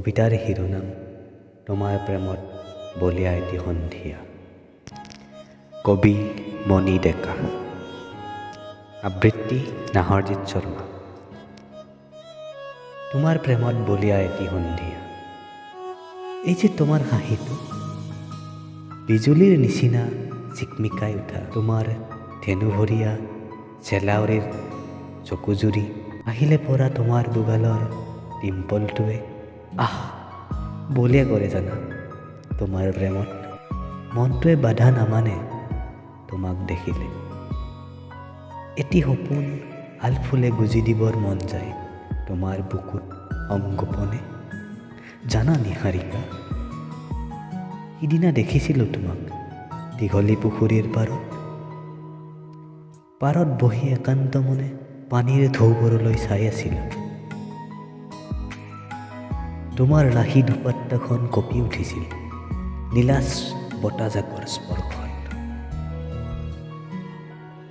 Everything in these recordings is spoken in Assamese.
কবিতাৰ শিৰোনাম তোমাৰ প্ৰেমত বলিয়া এটি সন্ধিয়া। কবি মণি ডেকা, আবৃত্তি নাহৰজিৎ শৰ্মা। তোমাৰ প্ৰেমত বলিয়া এটি সন্ধিয়া, এই যে তোমাৰ হাঁহিটো বিজুলীৰ নিচিনা চিকমিকাই উঠা, তোমাৰ ধেনুভৰীয়া জেলাউৰিৰ চকুজুৰি আহিলে পৰা তোমাৰ দুগালৰ ডিম্পলটোৱে বলিয়া কৰে জানা। তোমাৰ প্ৰেমত মনটোৱে বাধা নামানে তোমাক দেখিলে, এটি সপোন আলফুলে গুজি দিবৰ মন যায় তোমাৰ বুকুত সংগোপনে। জানা নিহাৰিকা, সিদিনা দেখিছিলোঁ তোমাক দীঘলী পুখুৰীৰ পাৰত বহি একান্ত মনে পানীৰ ঢৌবোৰলৈ চাই আছিলোঁ। তোমাৰ লাহি দুপাট্টাখন কঁপি উঠিছিল নীলাচ বতাহজাকৰ স্পৰ্শত,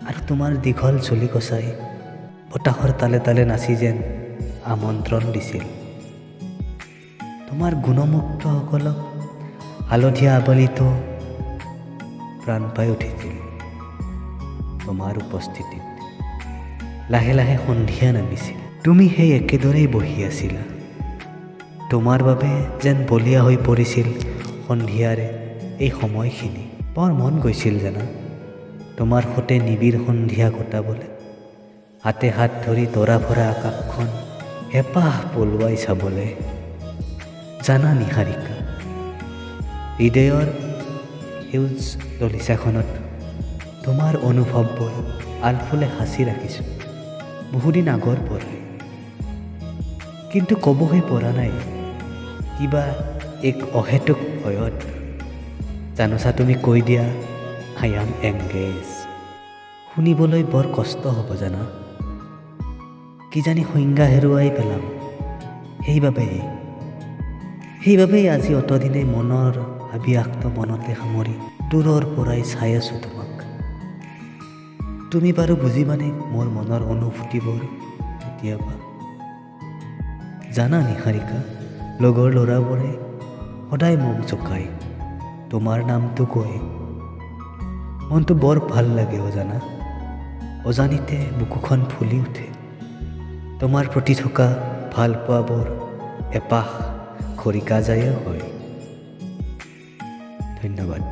আৰু তোমাৰ দীঘল চুলি কচাই বতাহৰ তালে তালে নাচি যেন আমন্ত্ৰণ দিছিল। তোমাৰ গুণমুগ্ধসকলক হালধীয়া আৱলিতো প্ৰাণ পাই উঠিছিল তোমাৰ উপস্থিতিত। লাহে লাহে সন্ধিয়া নামিছিল, তুমি সেই একেদৰেই বহি আছিলা। তোমাৰ বাবে যেন বলিয়া হৈ পৰিছিল সন্ধিয়াৰে এই সময়খিনি। বৰ মন গৈছিল জানা তোমাৰ সতে নিবিড় সন্ধিয়া কটাবলৈ, হাতে হাত ধৰি তৰা ভৰা আকাশখন হেঁপাহ পলুৱাই চাবলৈ। জানা নিহাৰিকা, হৃদয়ৰ সেউজ দলিচাখনত তোমাৰ অনুভৱবোৰ আলফুলে সাঁচি ৰাখিছোঁ বহুদিন আগৰ পৰাই, কিন্তু ক'বহে পৰা নাই কিবা এক অহেতুক ভয়ত। জানোচা তুমি কৈ দিয়া আই এম এংগেজ, শুনিবলৈ বৰ কষ্ট হ'ব জানা। কিজানি সংজ্ঞা হেৰুৱাই পেলাম। সেইবাবেই আজি অতদিনে মনৰ হাবিয়াসটো মনতে সামৰি দূৰৰ পৰাই চাই আছোঁ তোমাক। তুমি বাৰু বুজিবানে মোৰ মনৰ অনুভূতিবোৰ কেতিয়াবা? জানা নিহাৰিকা, লগৰ ল'ৰাবোৰে সদায় মোক জোকায় তোমাৰ নামটো কৈ। মনটো বৰ ভাল লাগে জানা, অজানিতে বুকুখন ফুলি উঠে। তোমাৰ প্ৰতি থকা ভাল পোৱাবোৰ এপাহ খৰিকাজায়ে হয়। ধন্যবাদ।